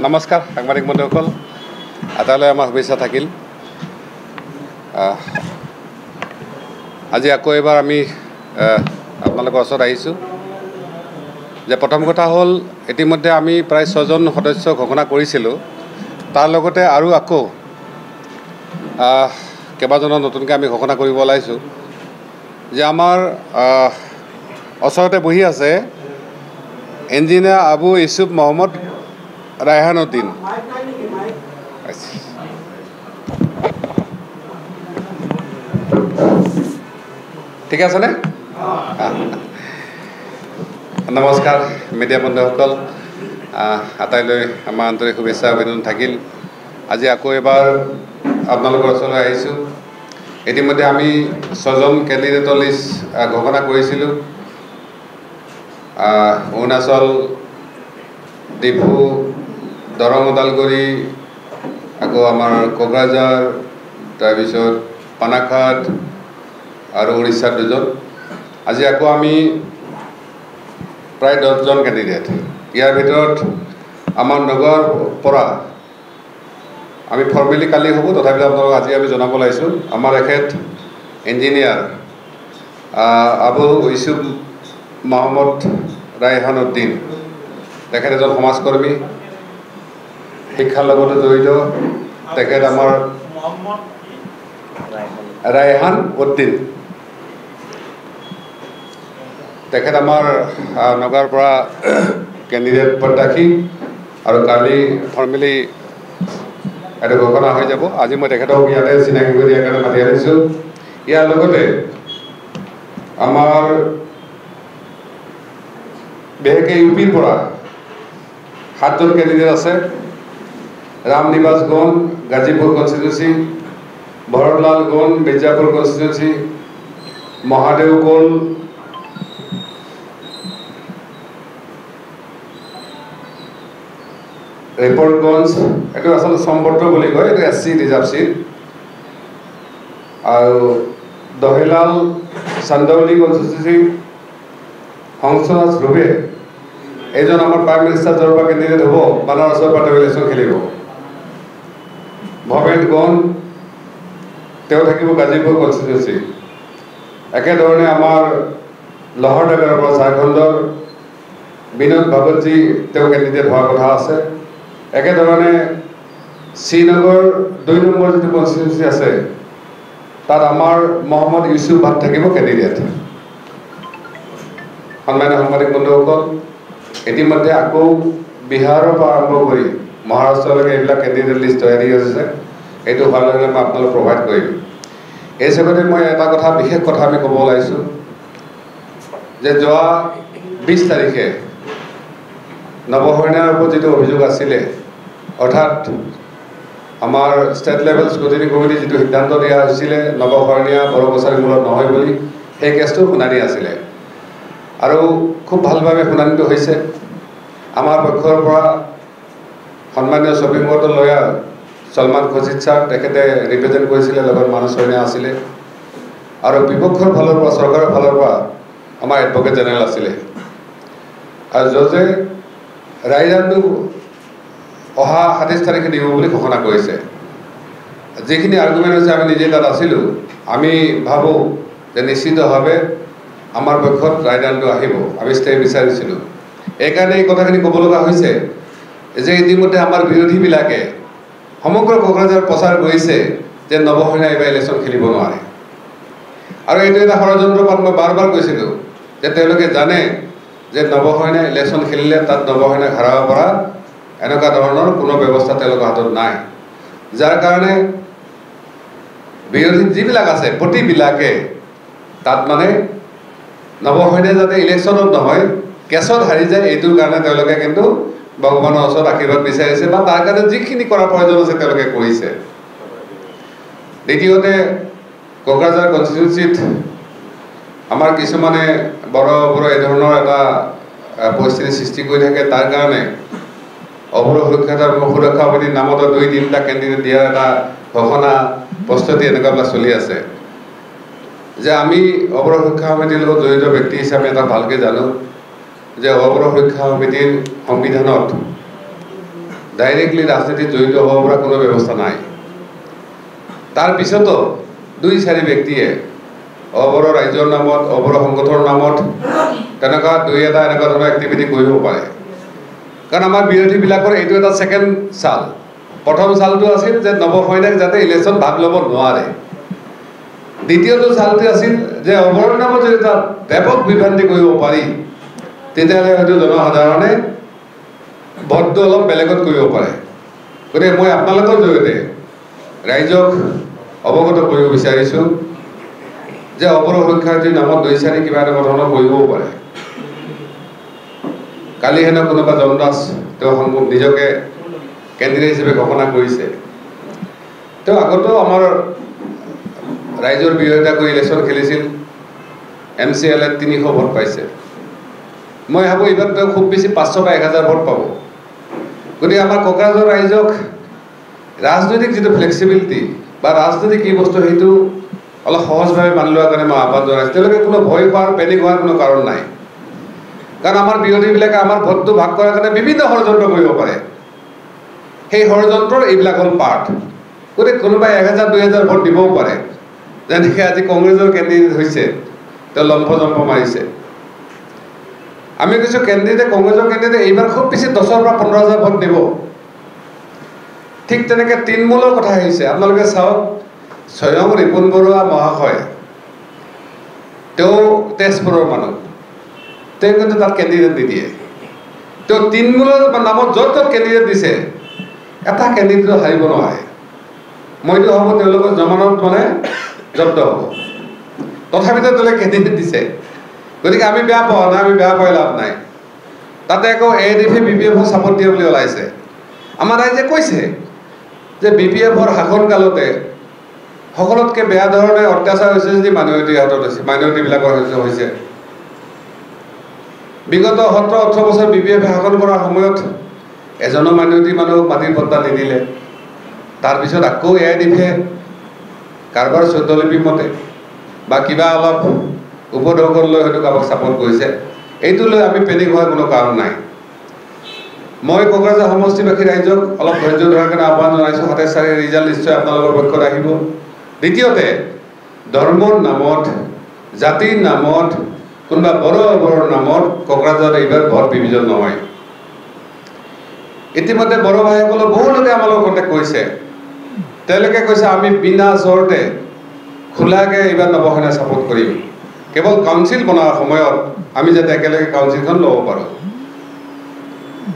নমস্কাৰ সাংবাদিক বন্ধুসকল, আটাইলৈ আমাৰ শুভেচ্ছা থাকিল। আজি আকৌ এবাৰ আমি আপোনালোকৰ ওচৰত আহিছোঁ যে প্ৰথম কথা হ'ল ইতিমধ্যে আমি প্ৰায় 6জন সদস্য ঘোষণা কৰিছিলোঁ। তাৰ লগতে আৰু আকৌ কেইবাজনৰ নতুনকৈ আমি ঘোষণা কৰিব ওলাইছোঁ যে আমাৰ ওচৰতে বহি আছে ইঞ্জিনিয়াৰ আবু ইউছুফ মহম্মদ ৰায়হানুদ্দিন। ঠিক আছেনে? নমস্কাৰ মিডিয়া বন্ধুসকল, আটাইলৈ আমাৰ আন্তৰিক শুভেচ্ছা অভিনন্দন থাকিল। আজি আকৌ এবাৰ আপোনালোকৰ ওচৰলৈ আহিছোঁ। ইতিমধ্যে আমি 6জন কেণ্ডিডেটৰ লিষ্ট ঘোষণা কৰিছিলোঁ। অৰুণাচল, ডিফু, দৰং, ওদালগুৰি, আকৌ আমাৰ কোকৰাঝাৰ, তাৰপিছত পানাঘাট আৰু উৰিষ্যাৰ 2জন। আজি আকৌ আমি প্ৰায় 10জন কেণ্ডিডেট। ইয়াৰ ভিতৰত আমাৰ নগাঁৱৰ পৰা আমি ফৰ্মেলি কালি হ'ব, তথাপিও আপোনালোকক আজি আমি জনাব লাগিছোঁ আমাৰ এখেত ইঞ্জিনিয়াৰ আবু ইউছুফ মহম্মদ ৰায়হানুদ্দিন। তেখেত এজন সমাজকৰ্মী, শিক্ষাৰ লগতে জড়িত। তেখেত আমাৰ ৰায়হান উদ্দিন, তেখেত আমাৰ নগাঁৱৰ পৰা কেণ্ডিডেট প্ৰত্যাশী আৰু কালি ফৰ্মেলি এইটো ঘোষণা হৈ যাব। আজি মই তেখেতক ইয়াতে চিনাকি কৰি দিয়াৰ কাৰণে মাতি আনিছোঁ। ইয়াৰ লগতে আমাৰ বিশেষকৈ ইউ পিৰ পৰা 7জন কেণ্ডিডেট আছে। ৰামনিবাস গণ, গাজীপুৰ কনষ্টিটুৱেঞ্চি, ভৰতলাল গণ, মিৰ্জাপুৰ কনষ্টিটুৱেঞ্চি, মহাদেৱ কল, ৰিপৰ্টগঞ্জ, এইটো আচলতে সম্পৰ্ক বুলি কয়, এইটো SC ৰিজাৰ্ভ চিট, আৰু দহিলাল চান্দৌলি কনষ্টিটুৱেঞ্চি, হংসৰাজ ধ্ৰুৱে, এইজন আমাৰ প্ৰাইম মিনিষ্টাৰ জৰ পৰা কেণ্ডিডেট হ'ব, বানাৰসৰ পৰা তেওঁ ইলেকশ্যন খেলিব। ভৱেন গণ, তেওঁ থাকিব গাজীপুৰ কনষ্টিটুৱেঞ্চি। একেধৰণে আমাৰ লহৰডাগাৰ পৰা ঝাৰখণ্ডৰ বিনোদ ভাগৱতজী, তেওঁ কেণ্ডিডেট হোৱাৰ কথা আছে। একেধৰণে শ্ৰীনগৰ 2 নম্বৰ যিটো কনষ্টিটুৱেঞ্চি আছে, তাত আমাৰ মহম্মদ ইউছুফ ভাট থাকিব কেণ্ডিডেট। সন্মানীয় সাংবাদিক বন্ধুসকল, ইতিমধ্যে আকৌ বিহাৰৰ পৰা আৰম্ভ কৰি মহাৰাষ্ট্ৰলৈকে এইবিলাক কেণ্ডিডেট লিষ্ট তৈয়াৰী হৈছে। এইটো হোৱাৰ লগে লগে মই আপোনালোক প্ৰভাইড কৰিম। এই হিচাপতে মই এটা কথা, বিশেষ কথা আমি ক'ব ওলাইছোঁ যে যোৱা 20 তাৰিখে নৱশৰণীয়াৰ ওপৰত যিটো অভিযোগ আছিলে, অৰ্থাৎ আমাৰ ষ্টেট লেভেল স্ক্ৰুটিনি কমিটি যিটো সিদ্ধান্ত দিয়া হৈছিলে নৱশৰণীয়া বড়ো কছাৰী মূলত নহয় বুলি, সেই কেছটো শুনানি আছিলে আৰু খুব ভালভাৱে শুনানিটো হৈছে। আমাৰ পক্ষৰ পৰা সন্মানীয় supreme কোৰ্টৰ lower Salman Khurshid sir, তেখেতে ৰিপ্ৰেজেণ্ট কৰিছিলে, লগত মানস সৈনীয়া আছিলে, আৰু বিপক্ষৰ ফালৰ পৰা, চৰকাৰৰ ফালৰ পৰা আমাৰ এডভকেট জেনেৰেল আছিলে। আৰু জজে ৰায়দানটো অহা 27 তাৰিখে দিব বুলি ঘোষণা কৰিছে। যিখিনি আৰ্গুমেণ্ট হৈছে, আমি নিজে তাত আছিলোঁ, আমি ভাবোঁ যে নিশ্চিতভাৱে আমাৰ পক্ষত ৰায়দানটো আহিব। আমি ষ্টে বিচাৰিছিলোঁ। এইকাৰণে এই কথাখিনি ক'ব লগা হৈছে যে ইতিমধ্যে আমাৰ বিৰোধীবিলাকে সমগ্ৰ কোকৰাঝাৰ প্ৰচাৰ কৰিছে যে নৱশৰণীয়া এইবাৰ ইলেকশ্যন খেলিব নোৱাৰে। আৰু এইটো এটা ষড়যন্ত্ৰপাত। মই বাৰ বাৰ কৈছিলোঁ যে তেওঁলোকে জানে যে নৱশৰণীয়া ইলেকশ্যন খেলিলে তাত নৱশৰণীয়া হাৰাব পৰা এনেকুৱা ধৰণৰ কোনো ব্যৱস্থা তেওঁলোকৰ হাতত নাই। যাৰ কাৰণে বিৰোধী যিবিলাক আছে প্ৰতিবিলাকে তাত মানে নৱশৰণীয়া যাতে ইলেকশ্যনত নহয়, কেছত হাৰি যায়, এইটোৰ কাৰণে তেওঁলোকে কিন্তু ভগৱানৰ ওচৰত আশীৰ্বাদ বিচাৰিছে, বা তাৰ কাৰণে যিখিনি কৰাৰ প্ৰয়োজন আছে তেওঁলোকে কৰিছে। দ্বিতীয়তে, কোকৰাঝাৰ কনষ্টিটুৱেঞ্চিত আমাৰ কিছুমানে বৰ এই ধৰণৰ এটা পৰিস্থিতি সৃষ্টি কৰি থাকে। তাৰ কাৰণে অৱৰো সুৰক্ষা সমিতিৰ নামতো 2-3টা কেণ্ডিডেট দিয়াৰ এটা ঘোষণা, প্ৰস্তুতি এনেকুৱাবিলাক চলি আছে। যে আমি অৱৰো সুৰক্ষা সমিতিৰ লগত জড়িত ব্যক্তি হিচাপে এটা ভালকৈ জানো যে অৱৰো সুৰক্ষা সমিতিৰ সংবিধানত ডাইৰেক্টলি ৰাজনীতিত জড়িত হ'ব পৰা কোনো ব্যৱস্থা নাই। তাৰ পিছতো 2-4 ব্যক্তিয়ে অবৰ ৰাইজৰ নামত, অবৰ সংগঠনৰ নামত তেনেকুৱা 2-এটা এনেকুৱা ধৰণৰ এক্টিভিটি কৰিব পাৰে। কাৰণ আমাৰ বিৰোধীবিলাকৰ এইটো এটা ছেকেণ্ড চাল। প্ৰথম চালটো আছিল যে নৱসৈনিক যাতে ইলেকশ্যন ভাগ ল'ব নোৱাৰে। দ্বিতীয়টো চালটো আছিল যে অবৰৰ নামত যদি এটা ব্যাপক বিভ্ৰান্তি কৰিব পাৰি, তেতিয়াহ'লে হয়তো জনসাধাৰণে ভোটটো অলপ বেলেগত কৰিব পাৰে। গতিকে মই আপোনালোকৰ জৰিয়তে ৰাইজক অৱগত কৰিব বিচাৰিছোঁ যে অবৰ শিক্ষাৰ্থীৰ নামত 2-4 কিবা এটা ধৰণৰ কৰিবও পাৰে। কালি হেনো কোনোবা জন দাস তেওঁ নিজকে কেন্দ্ৰীয় হিচাপে ঘোষণা কৰিছে। তেওঁ আগতেও আমাৰ ৰাইজৰ বিৰোধিতা কৰি ইলেকশ্যন খেলিছিল, MCLA 300 ভোট পাইছে। মই ভাবোঁ এইবাৰ তেওঁ খুব বেছি 500 বা 1000 ভোট পাব। গতিকে আমাৰ কোকৰাঝাৰ ৰাইজক ৰাজনৈতিক যিটো ফ্লেক্সিবিলিটি বা ৰাজনীতি কি বস্তু সেইটো অলপ সহজভাৱে মানি লোৱাৰ কাৰণে মই আহ্বান জনাইছোঁ। তেওঁলোকে কোনো ভয় খোৱাৰ, পেনিক হোৱাৰ কোনো কাৰণ নাই। কাৰণ আমাৰ বিৰোধীবিলাকে আমাৰ ভোটটো ভাগ কৰাৰ কাৰণে বিভিন্ন ষড়যন্ত্ৰ কৰিব পাৰে। সেই ষড়যন্ত্ৰৰ এইবিলাক হ'ল পাৰ্ট। গতিকে কোনোবাই 1000-2000 ভোট দিবও পাৰে। যেনেকৈ আজি কংগ্ৰেছৰ কেণ্ডিডেট হৈছে, তেওঁ লম্ফজম্প মাৰিছে। আমি কৈছোঁ কংগ্ৰেছৰ কেণ্ডিডেটে এইবাৰ খুব বেছি 10,000 পৰা 15,000 ভোট দিব। ঠিক তেনেকৈ তৃণমূলৰ কথা আহিছে। আপোনালোকে চাওক, স্বয়ং ৰিপুণ বৰুৱা মহাশয়, তেওঁ তেজপুৰৰ মানুহ, তেওঁ কিন্তু তাত কেণ্ডিডেট নিদিয়ে। তেওঁ তৃণমূলৰ নামত য'ত কেণ্ডিডেট দিছে, এটা কেণ্ডিডেটো হাৰিব নোৱাৰে। মইতো ভাবোঁ তেওঁলোকৰ জমানত জব্দ হ'ব। তথাপিতো তেওঁলোকে কেণ্ডিডেট দিছে। গতিকে আমি বেয়া পাওঁ নাই, আমি বেয়া পাই লাভ নাই। তাতে আকৌ AIDF BPF ছাপৰ্ট দিয়ে বুলি ওলাইছে। আমাৰ ৰাইজে কৈছে যে BPFৰ শাসনকালতে সকলোতকৈ বেয়া ধৰণে অত্যাচাৰ হৈছে যদি মাইনৰিটিৰ হাতত হৈছে, মাইনৰিটিবিলাকৰ হৈছে। বিগত 17-18 বছৰ BPF শাসন কৰাৰ সময়ত এজনো মাইনৰিটি মানুহক মাটিৰ পট্টা নিদিলে। তাৰপিছত আকৌ AIDF কাৰোবাৰ চৈধ্যলিপি মতে বা কিবা অলপ উপদৰ্শন লৈ হয়তো কাৰোবাক ছাপৰ্ট কৰিছে। এইটো লৈ আমি পেনিক হোৱাৰ কোনো কাৰণ নাই। মই কোকৰাঝাৰ সমষ্টিবাসী ৰাইজক অলপ ধৈৰ্য ধৰাৰ কাৰণে আহ্বান জনাইছোঁ। 27 তাৰিখে ৰিজাল্ট নিশ্চয় আপোনালোকৰ পক্ষত আহিব। দ্বিতীয়তে, ধৰ্মৰ নামত, জাতিৰ নামত, কোনোবা বড়োৰ নামত কোকৰাঝাৰত এইবাৰ ভোট বিভাজন নহয়। ইতিমধ্যে বড়ো ভাইসকলৰ বহু লোকে আমাৰ লগত কণ্টেক্ট কৰিছে। তেওঁলোকে কৈছে আমি বিনা চৰ্তে খোলাকৈ এইবাৰ নৱসেনা ছাপোৰ্ট কৰিম। কেৱল কাউন্সিল বনোৱাৰ সময়ত আমি যাতে একেলগে কাউন্সিলখন ল'ব পাৰোঁ।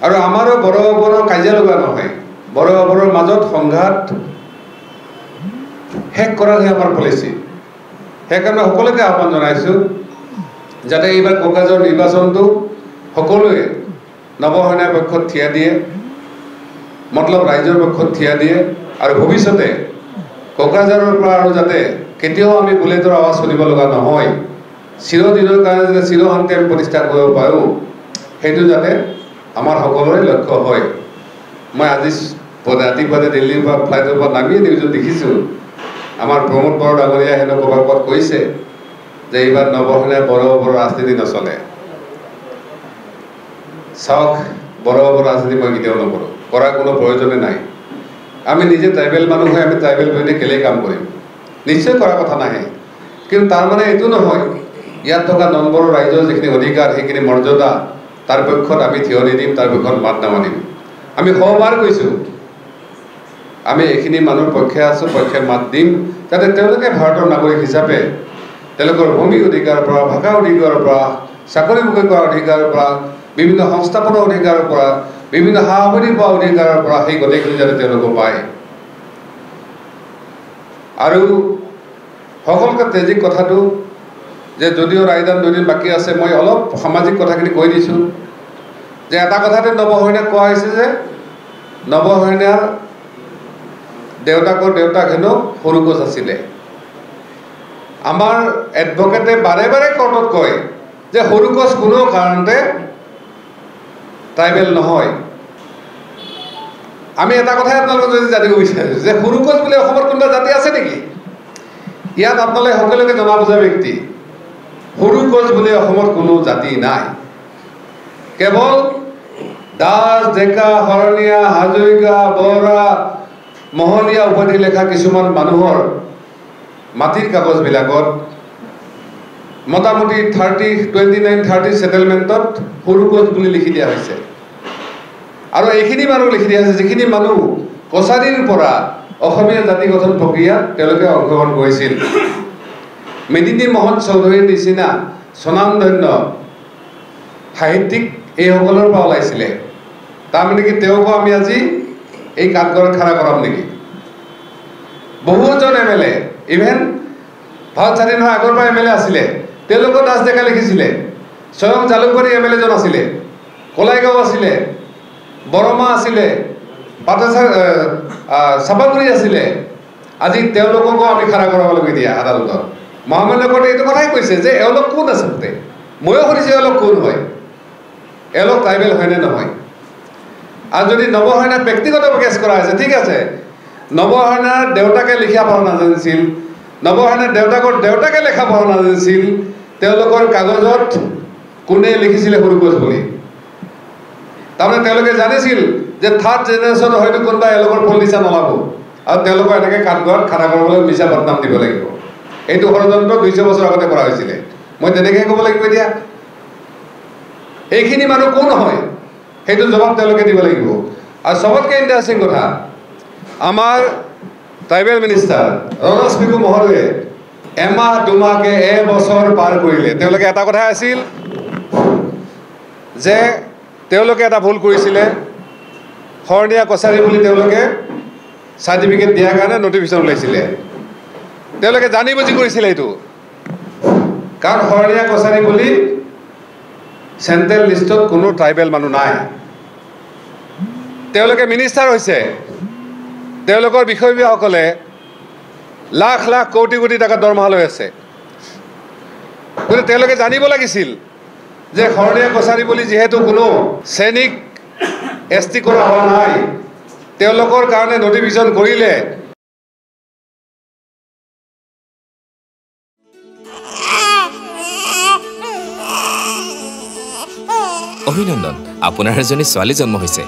আৰু আমাৰো বড়োৰ কাজিয়া লগা নহয়। বড়োৰ মাজত সংঘাত শেষ কৰাৰহে আমাৰ পলিচি। সেইকাৰণে সকলোকে আহ্বান জনাইছোঁ যাতে এইবাৰ কোকৰাঝাৰৰ নিৰ্বাচনটো সকলোৱে নৱসেনাৰ পক্ষত থিয় দিয়ে, মতলব ৰাইজৰ পক্ষত থিয় দিয়ে। আৰু ভৱিষ্যতে কোকৰাঝাৰৰ পৰা আৰু যাতে কেতিয়াও আমি বুলেটৰ আৱাজ শুনিব লগা নহয়, চিৰদিনৰ কাৰণে যাতে চিৰশান্তি আমি প্ৰতিষ্ঠা কৰিব পাৰোঁ, সেইটো যাতে আমাৰ সকলোৰে লক্ষ্য হয়। মই আজি ৰাতিপুৱাতে দিল্লীৰ পৰা ফ্লাইটৰ পৰা নামিয়ে নিউজত দেখিছোঁ আমাৰ প্ৰমোদ বড়ো ডাঙৰীয়া হেনো ক'ৰবাত কৈছে যে এইবাৰ নৱসেনাই বড়ো ৰাজনীতি নচলে। চাওক, বড়ো ৰাজনীতি মই কেতিয়াও নকৰোঁ, কৰাৰ কোনো প্ৰয়োজনে নাই। আমি নিজে ট্ৰাইবেল মানুহ হৈ আমি ট্ৰাইবেল বিৰোধী কেলেই কাম কৰিম? নিশ্চয় কৰাৰ কথা নাহে। কিন্তু তাৰমানে এইটো নহয় ইয়াত থকা নম্বৰৰ ৰাইজৰ যিখিনি অধিকাৰ, সেইখিনি মৰ্যাদা, তাৰ পক্ষত আমি থিয় নিদিম, তাৰ পক্ষত মাত নামানিম। আমি সবাৰ কৈছোঁ আমি এইখিনি মানুহৰ পক্ষে আছোঁ, পক্ষে মাত দিম, যাতে তেওঁলোকে ভাৰতৰ নাগৰিক হিচাপে তেওঁলোকৰ ভূমি অধিকাৰৰ পৰা, ভাষা অধিকাৰৰ পৰা, চাকৰি মুকলি কৰাৰ অধিকাৰৰ পৰা, বিভিন্ন সংস্থাপনৰ অধিকাৰৰ পৰা, বিভিন্ন সা সুবিধা পোৱা অধিকাৰৰ পৰা সেই গোটেইখিনি যাতে তেওঁলোকে পায়। আৰু সকলোকে ট্ৰেজিক কথাটো যে যদিও ৰায়দান 2 দিন বাকী আছে, মই অলপ সামাজিক কথাখিনি কৈ দিছোঁ যে এটা কথাতে নৱসেনাক কোৱা হৈছে যে নৱসেনাৰ দেউতাকৰ দেউতাক হেনো সৰুকোচ আছিলে। আমাৰ এডভকেটে বাৰে বাৰে কোৰ্টত কয় যে সৰুকোচ কোনো কাৰণতে ট্ৰাইবেল নহয়। আমি এটা কথাই আপোনালোকক যদি জানিব বিচাৰিছোঁ যে সৰুকোচ বুলি অসমত কোনোবা জাতি আছে নেকি? ইয়াত আপোনালোকে সকলোকে জনা বুজা ব্যক্তি, সৰুকোচ বুলি অসমত কোনো জাতি নাই। কেৱল দাস, ডেকা, শৰণীয়া, হাজৰিকা, বৰা, মোহনীয়া উপাধি লেখা কিছুমান মানুহৰ মাটিৰ কাগজবিলাকত মোটামুটি 29-30 সেটেলমেণ্টত সৰুগছ বুলি লিখি দিয়া হৈছে। আৰু এইখিনি মানুহ লিখি দিয়া হৈছে যিখিনি মানুহ কছাৰীৰ পৰা অসমীয়া জাতি গঠন প্ৰক্ৰিয়াত তেওঁলোকে অংশগ্ৰহণ কৰিছিল। মেদিনী মোহন চৌধুৰীৰ নিচিনা স্বনামধন্য সাহিত্যিক এইসকলৰ পৰা ওলাইছিলে। তাৰমানে কি তেওঁকো আমি আজি এই কাঠগড়াত খাৰা কৰাম নেকি? বহুজন MLA, ইভেন ভাৰত স্বাধীন হোৱাৰ আগৰ পৰা MLA আছিলে, তেওঁলোকো দাস ডেকা লিখিছিলে। স্বয়ং জালুকবাৰী MLA জন আছিলে, কলাইগাঁও আছিলে, বৰমা আছিলে, চাপাগুৰি আছিলে। আজি তেওঁলোককো আমি খাৰা কৰাবলগীয়া দিয়া আদালতত। মহামান্য কোৰ্টে এইটো কথাই কৈছে যে এওঁলোক কোন আচলতে? ময়ো সুধিছোঁ এওঁলোক কোন হয়, এওঁলোক ট্ৰাইবেল হয়নে নহয়? আৰু যদি নৱশৰ্ণাক ব্যক্তিগত কেছ কৰা হৈছে, ঠিক আছে, নৱশৰ্ণাৰ দেউতাকে লিখা পঢ়া নাজানিছিল, নৱশৰ্ণাৰ দেউতাকৰ দেউতাকে লেখা পঢ়া নাজানিছিল, তেওঁলোকৰ কাগজত কোনে লিখিছিলে সৰুগছ বুলি। তাৰমানে তেওঁলোকে জানিছিল যে থাৰ্ড জেনেৰেশ্যন হয়তো কোনোবা এওঁলোকৰ পলিটিচিয়ান ওলাব আৰু তেওঁলোকৰ এনেকৈ কাঠগড়াত খাৰা কৰিবলৈ মিছা বদনাম দিব লাগিব। এইটো ষড়যন্ত্ৰ 200 বছৰ আগতে কৰা হৈছিলে। মই তেনেকৈ ক'ব লাগিব এতিয়া। এইখিনি মানুহ কোন হয় সেইটো জবাব তেওঁলোকে দিব লাগিব। আৰু চবতকৈ ইণ্টাৰেষ্টিং কথা, আমাৰ ট্ৰাইবেল মিনিষ্টাৰ ৰনজ পেগু মহোদয়ে এমাহ দুমাহকৈ এবছৰ পাৰ কৰিলে। তেওঁলোকে এটা কথাই আছিল যে তেওঁলোকে এটা ভুল কৰিছিলে, শৰণীয়া কছাৰী বুলি তেওঁলোকে চাৰ্টিফিকেট দিয়াৰ কাৰণে নটিফিকেশ্যন ওলাইছিলে। তেওঁলোকে জানি বুজি কৰিছিলে এইটো, কাৰণ শৰণীয়া কছাৰী বুলি চেণ্ট্ৰেল লিষ্টত কোনো ট্ৰাইবেল মানুহ নাই। তেওঁলোকে মিনিষ্টাৰ হৈছে, তেওঁলোকৰ বিষয়ববীয়াসকলে লাখ লাখ কোটি কোটি টকা দৰমহা লৈ আছে। গতিকে তেওঁলোকে জানিব লাগিছিল যে শৰণীয়া কছাৰী বুলি যিহেতু কোনো শ্ৰেণীক ST কৰা হোৱা নাই, তেওঁলোকৰ কাৰণে নটিফিকেশ্যন কৰিলে অভিনন্দন, আপোনাৰ এজনী ছোৱালী জন্ম হৈছে।